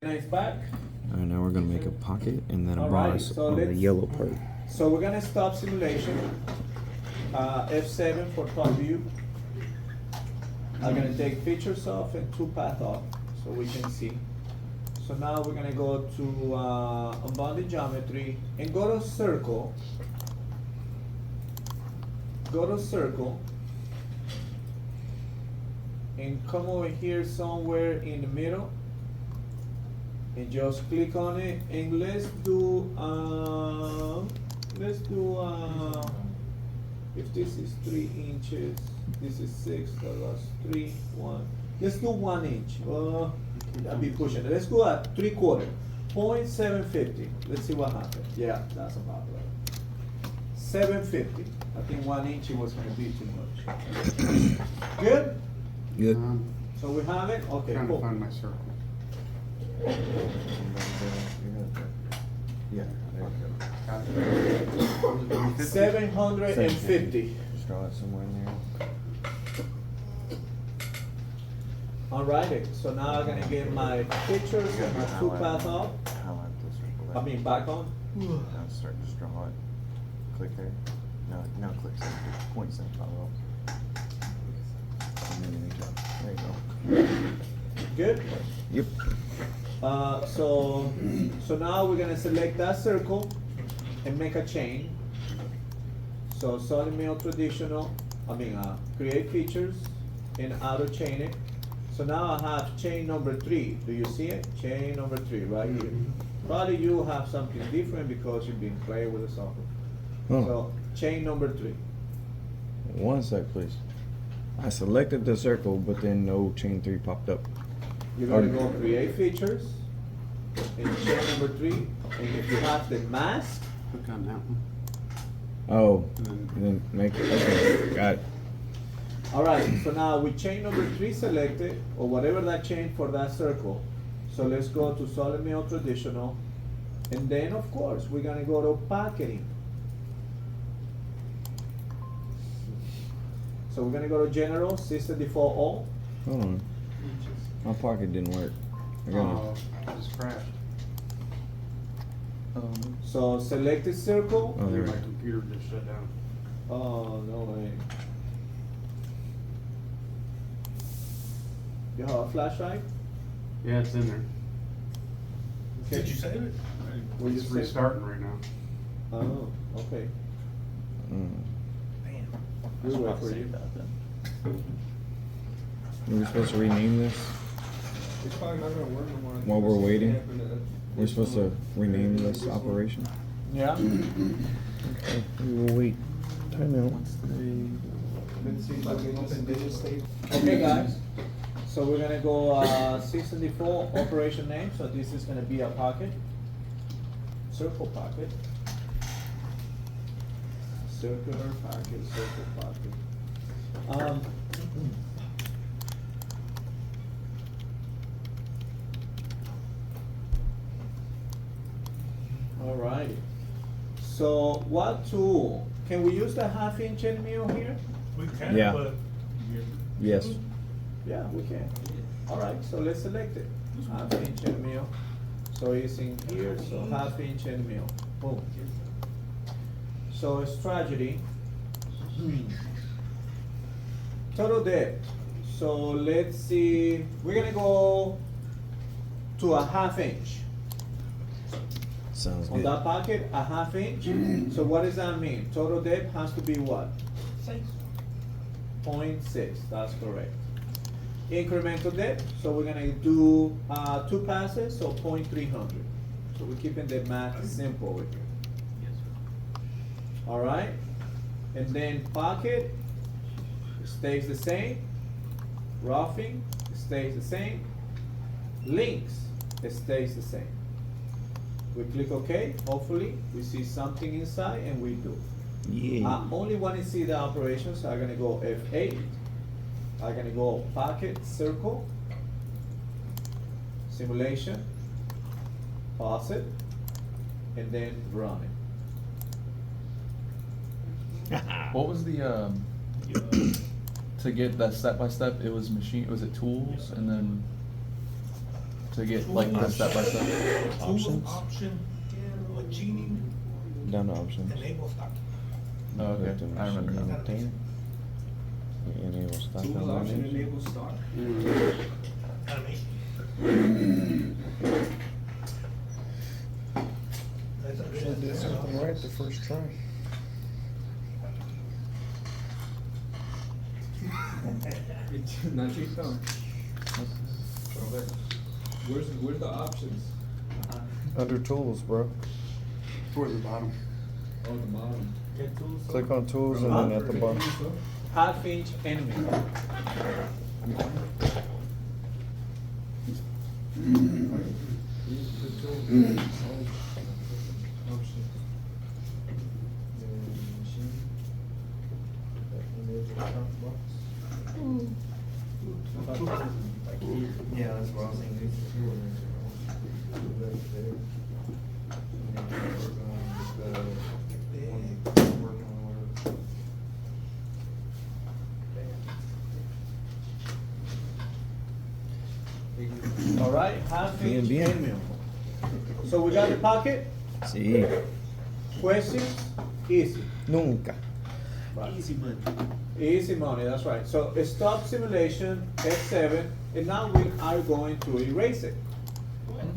Nice back. All right, now we're gonna make a pocket and then a Alrighty, boss so on the let's- yellow part. So we're gonna stop simulation. F7 for top view. I'm gonna take features off and two path off so we can see. So now we're gonna go to unbounded geometry and go to circle. Go to circle. And come over here somewhere in the middle. And just click on it and let's do if this is 3 inches, this is 6, so that's 3, 1. Let's do 1 inch. I'll be pushing it. Let's go at 3/4. 0.750. Let's see what happens. Yeah, that's about right. 750. I think 1 inch was gonna be too much. Good? Good. So we have it? Okay, Trying to cool. find my circle. Yeah. 750. Just draw it somewhere in there. Alrighty, so now I'm gonna get my pictures and my two path off. Highlight the circle. I mean back on. Now start, just draw it. Click there. No, click center. Point center. Follow up. And then you make that. There you go. Good? Yep. So now we're gonna select that circle and make a chain. So solid mill traditional, create features and auto chain it. So now I have chain number 3. Do you see it? Chain number 3 right here. Probably you have something different because you've been playing with the software. Oh. So chain number 3. One sec, please. I selected the circle, but then no chain 3 popped up. You're gonna go create features and chain number 3. And if you have the mask, Click on that one. Oh, And then make it. Okay, got it. alright, so now with chain number 3 selected, or whatever that chain for that circle. So let's go to solid mill traditional. And then of course, we're gonna go to pocketing. So we're gonna go to general, system default all. Hold on. My pocket didn't work. I got Oh, it just crashed. So select the circle. Oh, there. My computer just shut down. Oh, no way. You have a flash drive? Yeah, it's in there. Okay. Did you save it? Will you It's save it? restarting right now. Oh, okay. Man. We'll wait for you. We were supposed to rename this It's probably not gonna work no more. while we're waiting. Yeah, We're supposed to rename this operation. Yeah. Okay, we will wait. Time out. Let's see if I can open digit state. Okay, guys. So we're gonna go system default operation name. So this is gonna be a pocket. Circle pocket. Circular pocket, circle pocket. Alrighty. So what tool? Can we use the 1/2 inch end mill here? We can, Yeah. but Yes. Yeah, we can. Alright, so let's select it. 1/2 inch end mill. So it's in here, so 1/2 inch end mill. Boom. So it's tragedy. Total depth. So let's see, we're gonna go to a 1/2 inch. Sounds On good. that pocket, a 1/2 inch. So what does that mean? Total depth has to be what? 0.6, that's correct. Incremental depth, so we're gonna do 2 passes, so 0.300. So we're keeping the math simple with you. All right, and then pocket stays the same. Roughing stays the same. Links, it stays the same. We click OK, hopefully we see something inside, and we do. Yeah. I only want to see the operation, so I'm gonna go F8. I'm gonna go pocket, circle, simulation, pause it, and then run it. What was the to get that step by step? It was machine. Was it tools and then to get like the step by step. Options. Option, genie, Down to options. enable stock. Oh, okay. I remember now. Maintain. Enable stock Tools option animation. enable stock. Animation. Should did something right the first try. Not your thumb. Where's the options? Under tools, bro. Towards the bottom. Oh, the bottom. Click on tools and then at the bottom. Half-inch end mill. Yeah, that's what I was thinking. All right, half-inch Bien, bien. end mill. So we got the pocket. Sí. Questions? Easy. Nunca. Right. Easy money. Easy money, that's right. So stop simulation, F7, and now we are going to erase it.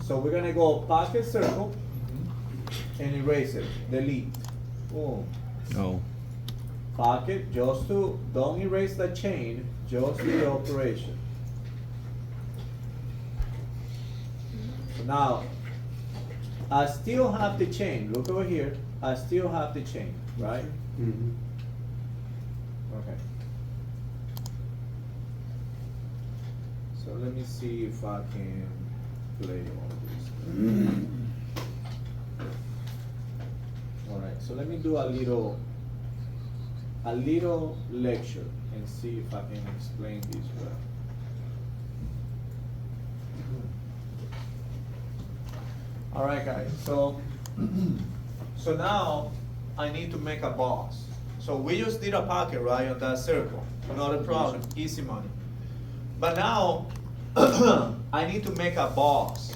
So we're gonna go pocket circle and erase it, delete. Boom. No. Pocket, just to, don't erase the chain, just the operation. So now, I still have the chain, look over here, I still have the chain, right? Mm-hmm. Okay. So let me see if I can play all this. All right, so let me do a little lecture and see if I can explain this well. All right, guys, so now I need to make a boss. So we just did a pocket, right, on that circle. Not a problem, easy money. But now, I need to make a boss.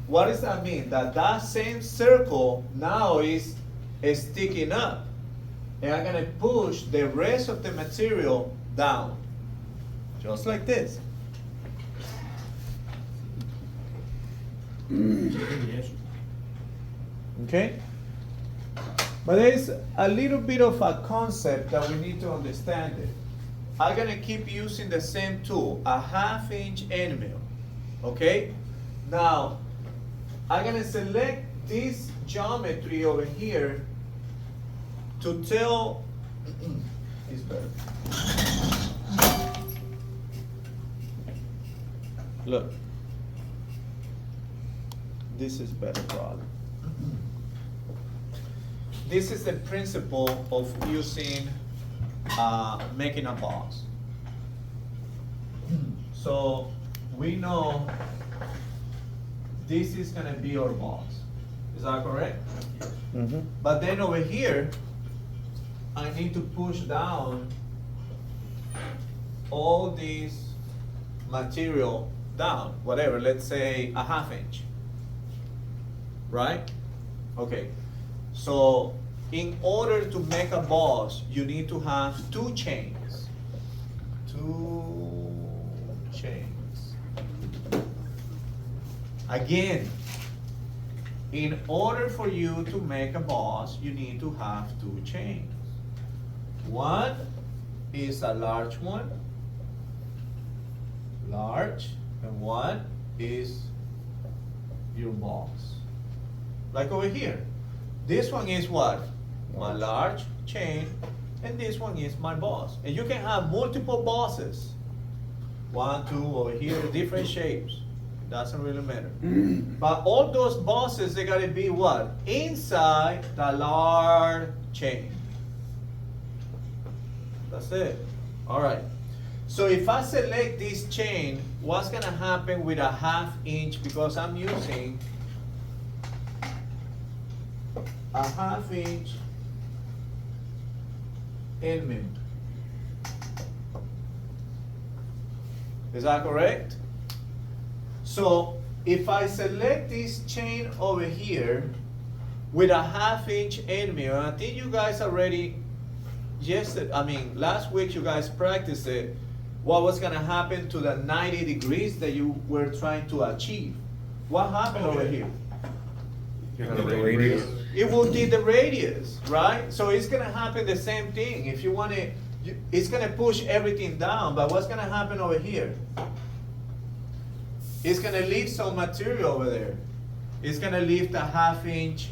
What does that mean? That same circle now is sticking up. And I'm gonna push the rest of the material down. Just like this. Okay? But there's a little bit of a concept that we need to understand it. I'm gonna keep using the same tool, a 1/2-inch end mill. Okay? Now, I'm gonna select this geometry over here to tell it's better. Look. This is better probably. This is the principle of using, making a boss. So we know this is gonna be our boss. Is that correct? Mm-hmm. But then over here, I need to push down all this material down, whatever, let's say a 1/2 inch. Right? Okay. So in order to make a boss, you need to have 2 chains. 2 chains. Again, in order for you to make a boss, you need to have 2 chains. One is a large one, large, and one is your boss. Like over here. This one is what? My large chain, and this one is my boss. And you can have multiple bosses. 1, 2 over here, different shapes. It doesn't really matter. But all those bosses, they gotta be what? Inside the large chain. That's it. All right. So if I select this chain, what's gonna happen with a 1/2 inch, because I'm using a 1/2 inch end mill. Is that correct? So if I select this chain over here with a 1/2 inch end mill, and I think you guys already, last week you guys practiced it, what was gonna happen to the 90 degrees that you were trying to achieve. What happened over here? Radius. It will be the radius, right? So it's gonna happen the same thing. If you want it, it's gonna push everything down, but what's gonna happen over here? It's gonna leave some material over there. It's gonna leave the 1/2 inch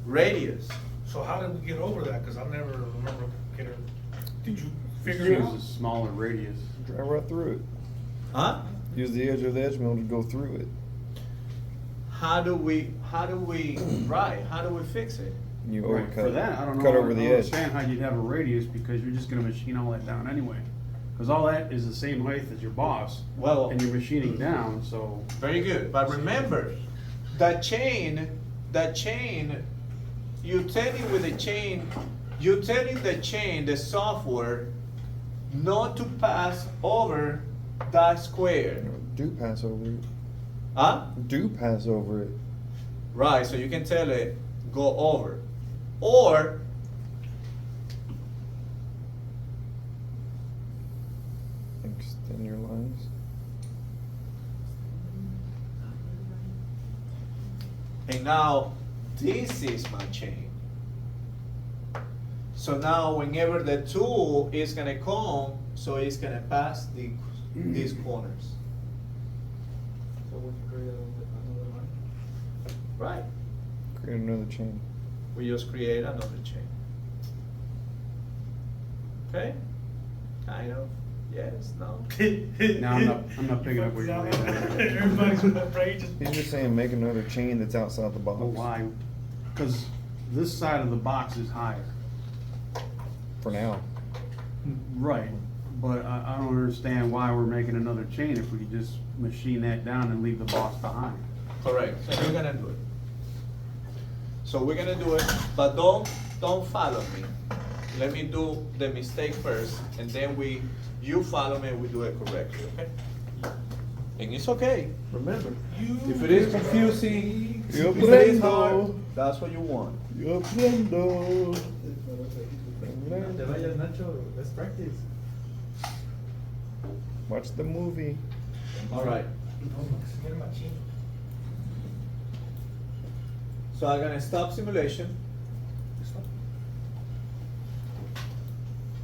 radius. So how did we get over that? Cause I never remember getting, did you figure it Use out? a smaller radius. Drive right through it. Huh? Use the edge of the edge mill to go through it. How do we fix it? You Right, overcut. for that, I don't know. Cut I over don't the edge. understand how you'd have a radius because you're just gonna machine all that down anyway. Cause all that is the same height as your boss. Well- And you're machining down, so. Very good, but remember, the chain, you're telling the chain, the software, not to pass over that square. Do pass over it. Huh? Do pass over it. Right, so you can tell it, go over. Or, Extend your lines. and now, this is my chain. So now whenever the tool is gonna come, so it's gonna pass these corners. So we can create another line. Right, Create another chain. we just create another chain. Okay? Kind of, yes, no? Now I'm not picking up what you're saying. Everybody's afraid to. He's just saying make another chain that's outside the box. But why? Cause this side of the box is higher. For now. Right, but I don't understand why we're making another chain if we could just machine that down and leave the box behind. Correct, so we're gonna do it. So we're gonna do it, but don't follow me. Let me do the mistake first, and then you follow me and we do it correctly, okay? And it's okay, remember, if it is confusing, Yo if it is aprendo. hard, that's what you want. Yo aprendo. No te vayas, Nacho, let's practice. Watch the movie. All right, Get a machine. so I'm gonna stop simulation.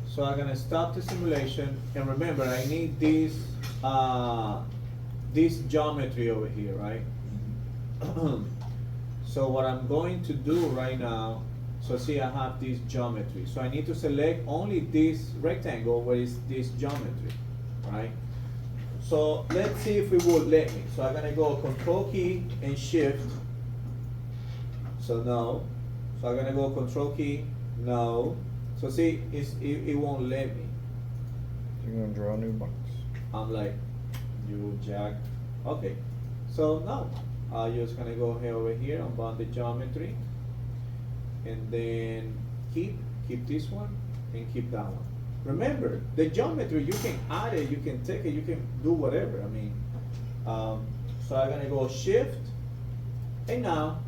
So I'm gonna stop the simulation, and remember, I need this geometry over here, right? So what I'm going to do right now, so see I have this geometry. So I need to select only this rectangle where is this geometry, right? So let's see if it will let me. So I'm gonna go Control key and Shift. So no. So I'm gonna go Control key, no. So see, it won't let me. You're gonna draw a new box. I'm like, you jack. Okay, so no, I'm just gonna go here over here, unbound the geometry, and then keep this one, and keep that one. Remember, the geometry, you can add it, you can take it, you can do whatever, I mean. So I'm gonna go Shift, and now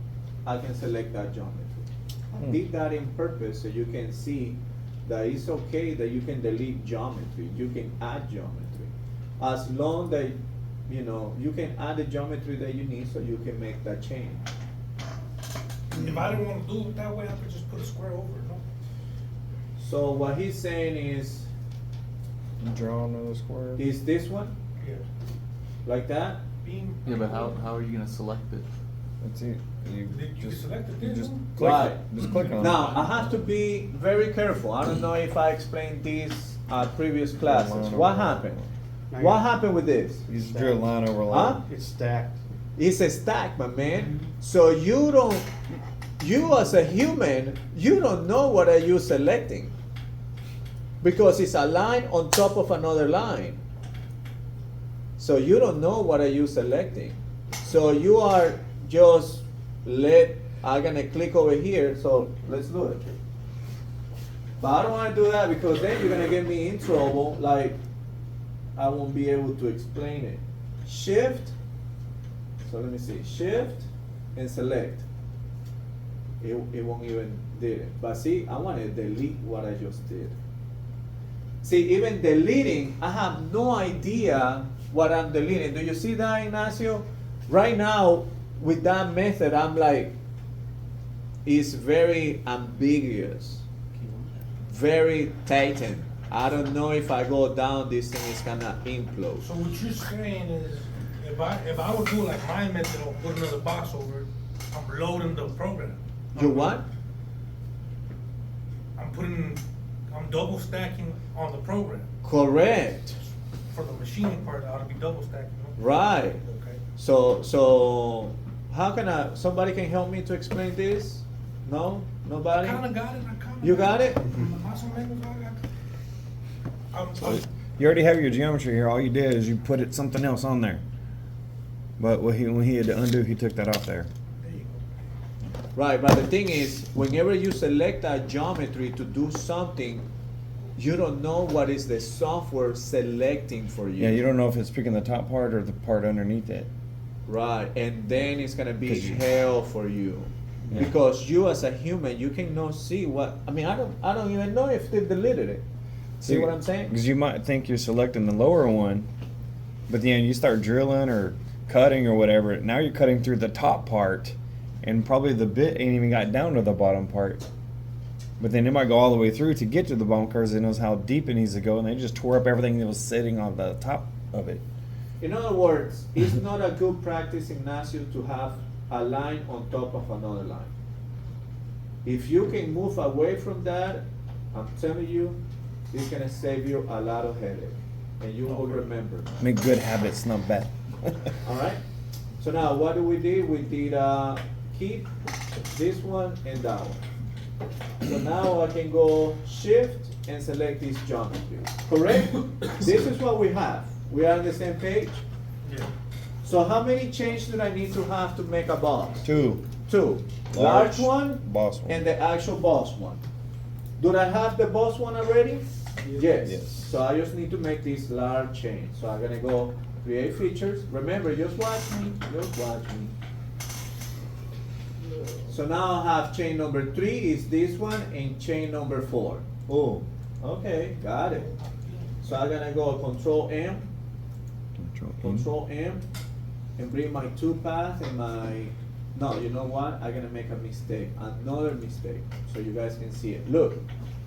I can select that geometry. I did that in purpose so you can see that it's okay that you can delete geometry, you can add geometry. As long that, you can add the geometry that you need so you can make that change. If I didn't wanna do it that way, I could just put a square over it, no? So what he's saying is Draw another square. this one, Yeah. like that? Beam. Yeah, but how are you gonna select it? That's it. You Did you just, select it you there, just no? click Right. it. Just click on Now, it. I have to be very careful. I don't know if I explained this at previous classes. What happened? What happened with this? You just drew a line over Huh? line. It's stacked. It's a stack, my man. So you as a human, you don't know what are you selecting. Because it's a line on top of another line. So you don't know what are you selecting. So you are just I'm gonna click over here, so let's do it. But I don't wanna do that because then you're gonna get me in trouble, like I won't be able to explain it. Shift, So let me see, shift and select. It won't even do it. But see, I want to delete what I just did. See, even deleting, I have no idea what I'm deleting. Do you see that, Ignacio? Right now, with that method, I'm like, it's very ambiguous, very tightened. I don't know if I go down, this thing is gonna implode. So what you're saying is, if I would do like my method of put another box over it, I'm loading the program. You what? I'm double stacking on the program. Correct. For the machining part, I ought to be double stacking. No? Right. Okay. So how can somebody can help me to explain this? No? Nobody? I kinda got it, You got it? You already have your geometry here. All you did is you put something else on there. But when he had to undo, he took that off there. There you go. Right, but the thing is, whenever you select a geometry to do something, you don't know what is the software selecting for you. Yeah, you don't know if it's picking the top part or the part underneath it. Right, and then it's gonna be 'Cause you- hell for you. Yeah. Because you as a human, you cannot see what, I mean, I don't even know if they deleted it. See what I'm saying? Because you might think you're selecting the lower one, but then you start drilling or cutting or whatever. Now you're cutting through the top part, and probably the bit ain't even got down to the bottom part. But then it might go all the way through to get to the bottom because it knows how deep it needs to go, and they just tore up everything that was sitting on the top of it. In other words, it's not a good practice, Ignacio, to have a line on top of another line. If you can move away from that, I'm telling you, it's gonna save you a lot of headache, and you will remember. Make good habits, not bad. All right. So now, what do? We did keep this one and that one. So now I can go shift and select this geometry. Correct? This is what we have. We are on the same page. Yeah. So how many chains do I need to have to make a box? Two. Two. Large one boss one. and the actual boss one. Do I have the boss one already? Yes. Yes. So I just need to make this large chain. So I'm gonna go create features. Remember, just watch me. Just watch me. So now I have chain number 3 is this one, and chain number 4. Oh, okay, got it. So I'm gonna go Control M, Control M, and bring my 2 path and my. No, you know what? I'm gonna make a mistake. Another mistake, so you guys can see it. Look,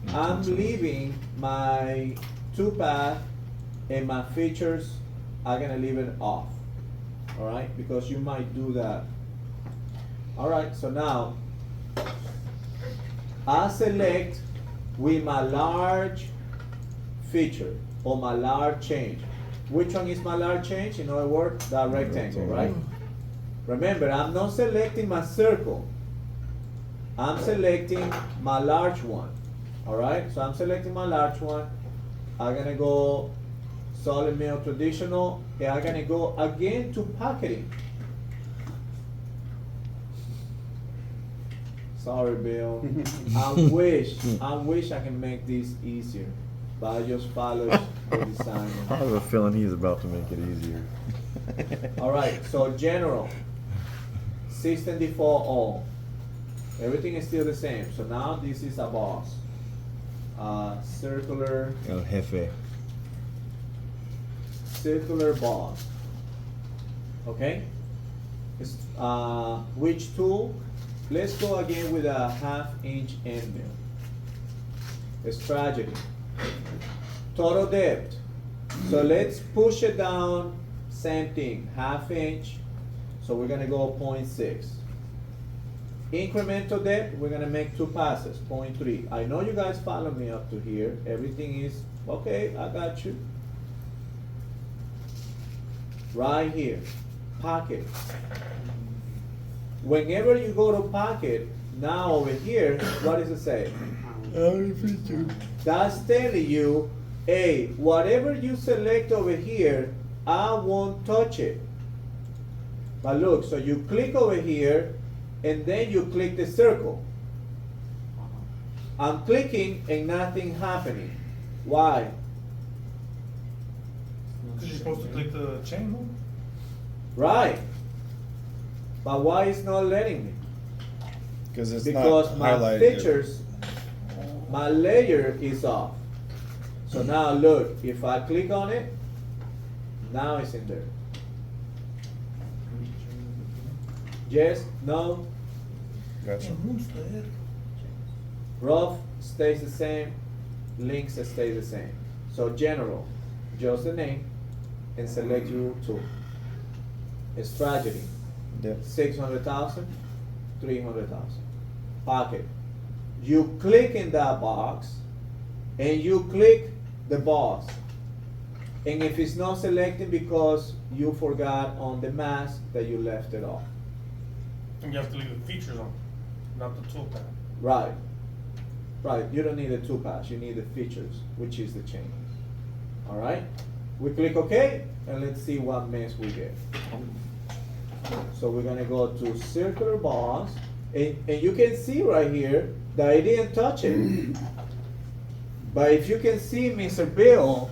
I'm leaving my 2 path and my features. I'm gonna leave it off. All right, because you might do that. All right, so now I select with my large feature or my large change. Which one is my large change? In other words, that rectangle, right? Remember, I'm not selecting my circle. I'm selecting my large one. All right, so I'm selecting my large one. I'm gonna go solid mill traditional, and I'm gonna go again to pocketing. Sorry, Bill. I wish I can make this easier, but I just follow the designer. I have a feeling he's about to make it easier. All right, so general, system default all. Everything is still the same. So now this is a boss. Circular, El Jefe. circular boss. Okay? Which tool? Let's go again with a 1/2" end mill. It's tragedy. Total depth. So let's push it down, same thing, 1/2 inch. So we're gonna go 0.6. Incremental depth, we're gonna make 2 passes, 0.3. I know you guys follow me up to here. Everything is, okay, I got you. Right here, pocket. Whenever you go to pocket, now over here, what does it say? That's telling you, hey, whatever you select over here, I won't touch it. But look, so you click over here, and then you click the circle. I'm clicking and nothing happening. Why? Because you're supposed to click the chain, no? Right. But why it's not letting me? Because it's Because not my highlighted. features, my layer is off. So now look, if I click on it, now it's in there. Yes, no, Gotcha. rough stays the same, links stay the same. So general, just the name, and select your tool. Strategy, Yep. 600,000, 300,000. Pocket. You click in that box, and you click the box. And if it's not selected because you forgot on the mask that you left it off. And you have to leave the features on, not the toolpath. Right. Right, you don't need the two pass, you need the features, which is the chain. All right? We click OK, and let's see what mess we get. So we're gonna go to circular box, and you can see right here that I didn't touch it. But if you can see, Mr. Bill,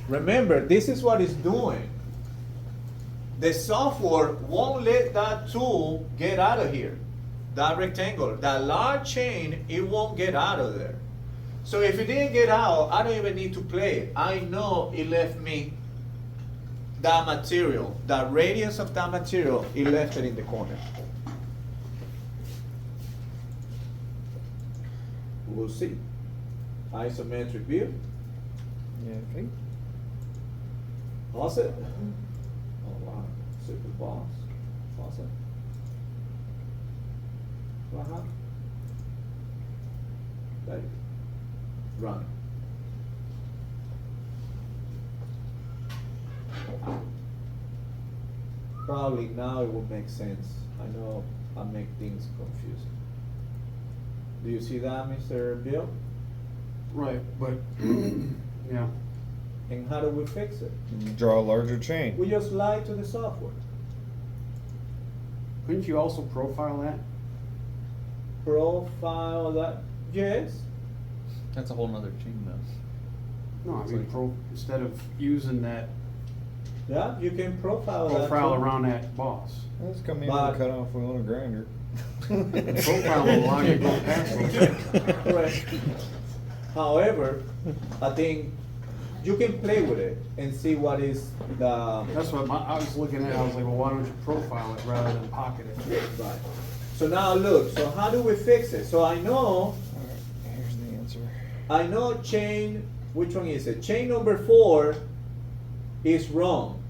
remember, this is what it's doing. The software won't let that tool get out of here. That rectangle, that large chain, it won't get out of there. So if it didn't get out, I don't even need to play it. I know it left me that material, that radius of that material, it left it in the corner. We'll see. Isometric view. Yeah, okay. Faucet. Oh wow, super boss. Faucet. Uh-huh. Ready. Run. Probably now it will make sense. I know I make things confusing. Do you see that, Mr. Bill? Right, but, yeah. And how do we fix it? Draw a larger chain. We just lie to the software. Couldn't you also profile that? Profile that, yes. That's a whole nother chain though. No, I It's mean, like- instead of using that Yeah, you can profile that. profile too. around that boss. Let's come in But- and cut off wheel and a grinder. Profile will allow you to go past those. Correct. However, I think you can play with it and see what is the. That's what I was looking at, I was like, well, why don't you profile it rather than pocket it? Right. So now look, so how do we fix it? So I know, Alright, here's the answer. I know chain, which one is it? Chain number 4 is wrong,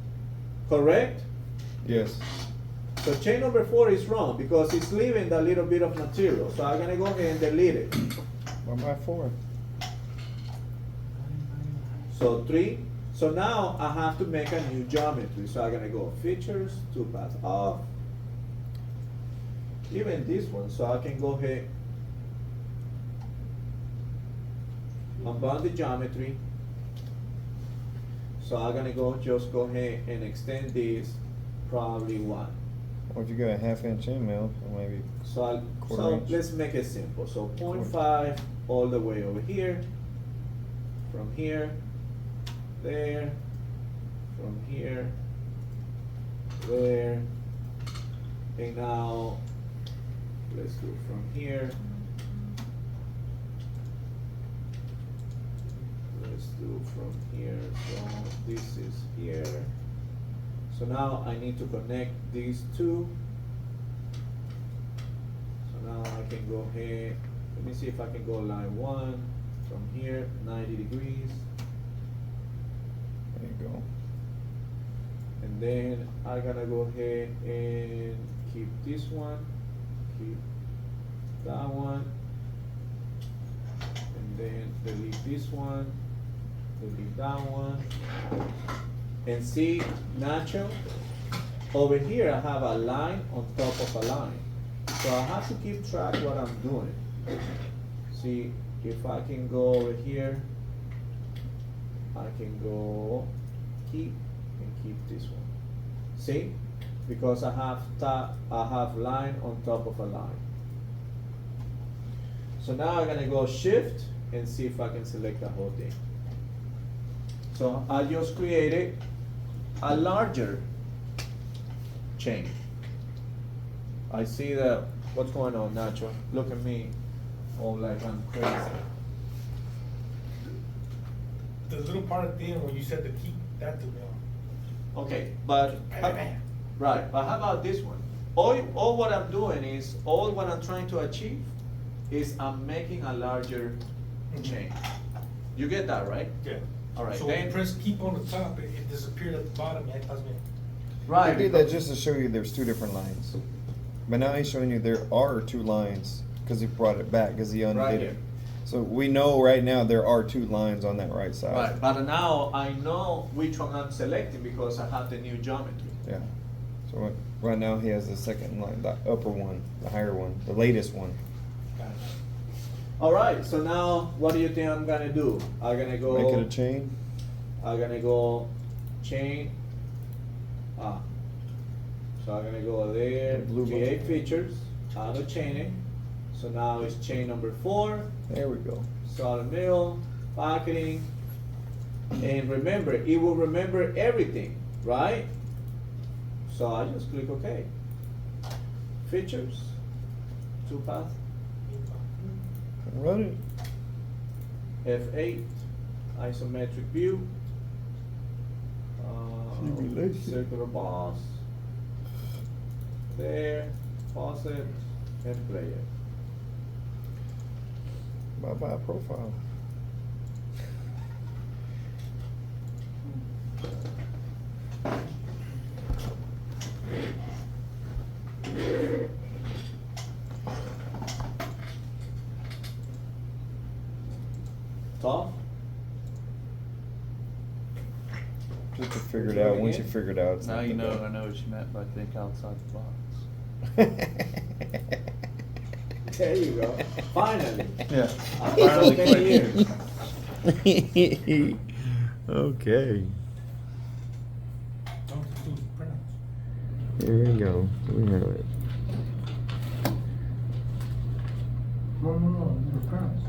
correct? Yes. So chain number 4 is wrong because it's leaving that little bit of material. So I'm gonna go ahead and delete it. 1x4. So 3. So now I have to make a new geometry. So I'm gonna go features, 2 paths off. Even this one, so I can go ahead. Unbound the geometry. So I'm gonna just go ahead and extend this probably 1. Or if you got a 1/2 inch mil, or maybe So Quarter inch. let's make it simple. So 0.5 all the way over here. From here, there, from here, there. And now let's do from here. Let's do from here. So this is here. So now I need to connect these two. So now I can go ahead, let me see if I can go line 1 from here, 90 degrees. there you go. And then I'm gonna go ahead and keep this one, keep that one, and then delete this one, delete that one. And see, Nacho, over here I have a line on top of a line. So I have to keep track what I'm doing. See, if I can go over here, I can go keep and keep this one. See? Because I have line on top of a line. So now I'm gonna go shift and see if I can select the whole thing. So I just created a larger chain. I see that, what's going on, Nacho? Look at me, all like I'm crazy. The little part at the end where you said the key, that threw me off. Okay, but, right, but how about this one? All what I'm doing is, all what I'm trying to achieve is I'm making a larger chain. You get that, right? Yeah. All right, So when then- you press keep on the top, it disappeared at the bottom, yeah, that's me. I Right. did that just to show you there's two different lines. But now he's showing you there are two lines, because he brought it back, because he undid Right it. here. So we know right now there are two lines on that right side. Right, but now I know which one I'm selecting because I have the new geometry. Yeah. So right now he has the second line, the upper one, the higher one, the latest one. All right, so now what do you think I'm gonna do? I'm gonna go. Make it a chain. I'm gonna go chain. So I'm gonna go there, Blue create button. features, auto chaining. So now it's chain number 4, There we go. solid middle, pocketing. And remember, it will remember everything, right? So I just click OK. Features, 2 path, Run it. F8, isometric view. Simulation. Circular boss. There, pause it, and play it. Bye bye profile. Tough? Just to figure it out. Once you figure it out, it's Now not you that know, bad. I know what you meant by think outside the box. There you go. Finally. Yeah. After so many years. Okay. Don't do printouts. Here we go. We have it. No, the printouts.